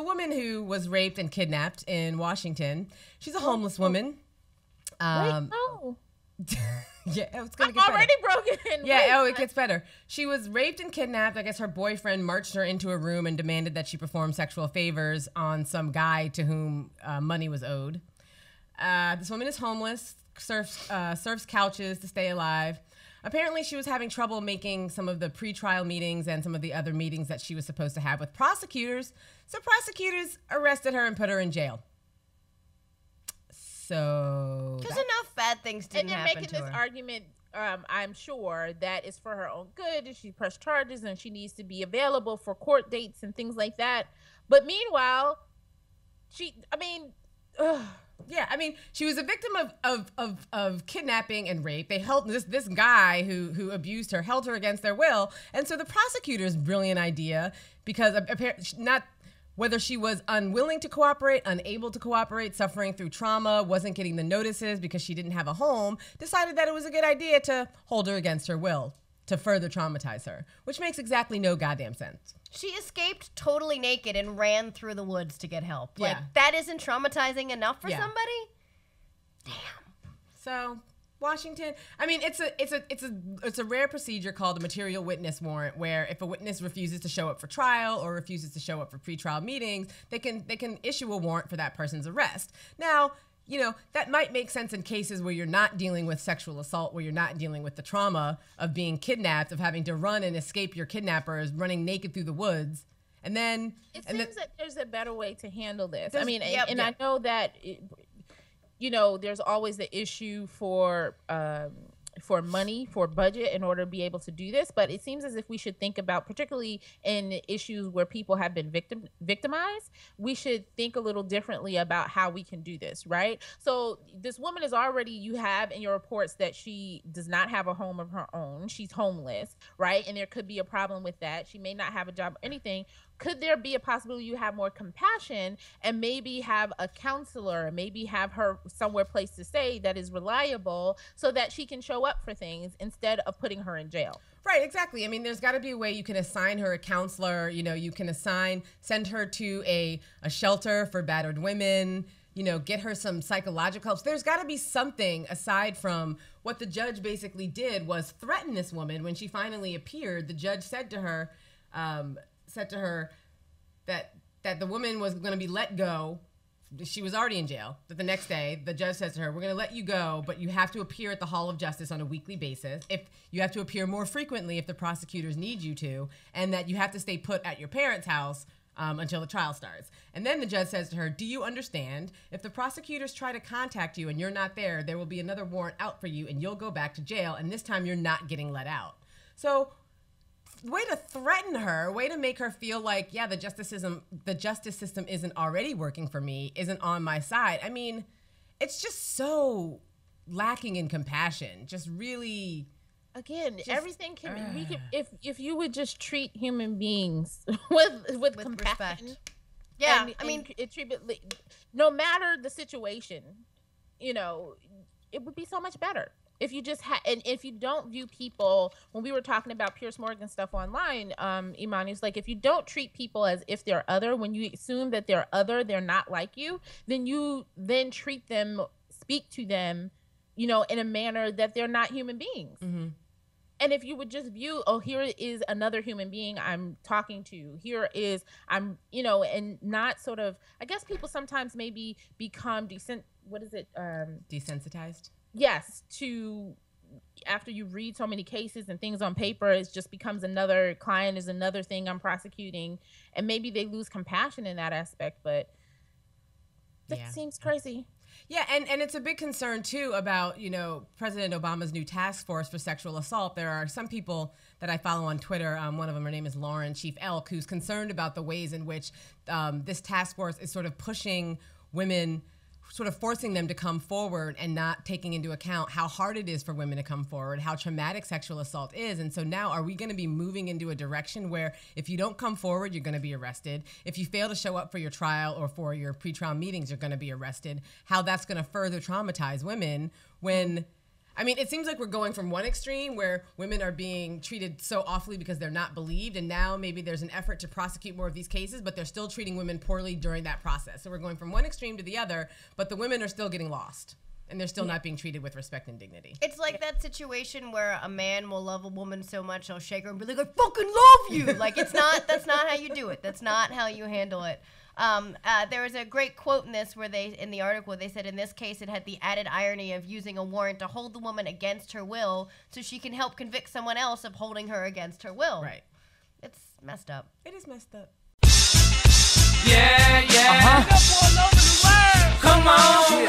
woman who was raped and kidnapped in Washington. She's a homeless woman. Wait, no. Yeah, it's gonna get already better. broken. Yeah, it gets better. She was raped and kidnapped. I guess her boyfriend marched her into a room and demanded that she perform sexual favors on some guy to whom money was owed. This woman is homeless, serves couches to stay alive. Apparently, she was having trouble making some of the pretrial meetings and some of the other meetings that she was supposed to have with prosecutors. So prosecutors arrested her and put her in jail. So because enough bad things didn't happen to her. And they're making this argument, I'm sure, that is for her own good. She pressed charges and she needs to be available for court dates and things like that. But meanwhile, yeah, I mean, she was a victim of kidnapping and rape. They held this guy who abused her, held her against their will. And so the prosecutor's brilliant idea, because apparently not whether she was unwilling to cooperate, unable to cooperate, suffering through trauma, wasn't getting the notices because she didn't have a home, decided that it was a good idea to hold her against her will, to further traumatize her, which makes exactly no goddamn sense. She escaped totally naked and ran through the woods to get help. Like, Yeah. that isn't traumatizing enough for Yeah. somebody? Damn. So Washington, I mean, it's a rare procedure called a material witness warrant, where if a witness refuses to show up for trial or refuses to show up for pretrial meetings, they can issue a warrant for that person's arrest. Now, you know, that might make sense in cases where you're not dealing with sexual assault, where you're not dealing with the trauma of being kidnapped, of having to run and escape your kidnappers, running naked through the woods. And then it seems that there's a better way to handle this. I mean, yep, and yep. I know that, you know, there's always the issue for money, for budget, in order to be able to do this. But it seems as if we should think about, particularly in issues where people have been victimized, we should think a little differently about how we can do this, right? So this woman is already, you have in your reports that she does not have a home of her own. She's homeless, right? And there could be a problem with that. She may not have a job or anything. Could there be a possibility you have more compassion and maybe have a counselor, maybe have her somewhere place to stay that is reliable so that she can show up for things instead of putting her in jail? Right, exactly. I mean, there's got to be a way you can assign her a counselor. You know, you can send her to a shelter for battered women, you know, get her some psychological help. So there's got to be something aside from what the judge basically did was threaten this woman. When she finally appeared, the judge said to her that the woman was going to be let go. She was already in jail. But the next day, the judge says to her, we're going to let you go, but you have to appear at the Hall of Justice on a weekly basis. If you have to appear more frequently if the prosecutors need you to, and that you have to stay put at your parents' house until the trial starts. And then the judge says to her, do you understand? If the prosecutors try to contact you and you're not there, there will be another warrant out for you and you'll go back to jail, and this time you're not getting let out. So way to threaten her, way to make her feel like, yeah, the justice system isn't already working for me, isn't on my side. I mean, it's just so lacking in compassion. Just really, again, everything can we could, if you would just treat human beings with compassion. Respect. Yeah, and, I mean, no matter the situation, you know, it would be so much better. If you just and if you don't view people, when we were talking about Pierce Morgan stuff online, Imani, it's like, if you don't treat people as if they're other, when you assume that they're other, they're not like you, then you treat them, speak to them, you know, in a manner that they're not human beings. Mm-hmm. And if you would just view, oh, here is another human being I'm talking to, here is, I'm, you know, and not sort of, I guess people sometimes maybe become desensitized. Yes, after you read so many cases and things on paper, it just becomes another client, is another thing I'm prosecuting, and maybe they lose compassion in that aspect, but that seems crazy. Yeah, and it's a big concern too about, you know, President Obama's new task force for sexual assault. There are some people that I follow on Twitter. One of them, her name is Lauren Chief Elk, who's concerned about the ways in which this task force is sort of pushing women, sort of forcing them to come forward and not taking into account how hard it is for women to come forward, how traumatic sexual assault is. And so now, are we going to be moving into a direction where if you don't come forward, you're going to be arrested? If you fail to show up for your trial or for your pretrial meetings, you're going to be arrested? How that's going to further traumatize women when, I mean, it seems like we're going from one extreme where women are being treated so awfully because they're not believed, and now maybe there's an effort to prosecute more of these cases, but they're still treating women poorly during that process. So we're going from one extreme to the other, but the women are still getting lost, and they're still not being treated with respect and dignity. It's like that situation where a man will love a woman so much he'll shake her and be like, I fucking love you. Like, that's not how you do it. That's not how you handle it. There was a great quote in this in the article, they said in this case it had the added irony of using a warrant to hold the woman against her will so she can help convict someone else of holding her against her will. Right. It's messed up. It is messed up. Yeah, yeah. Come on.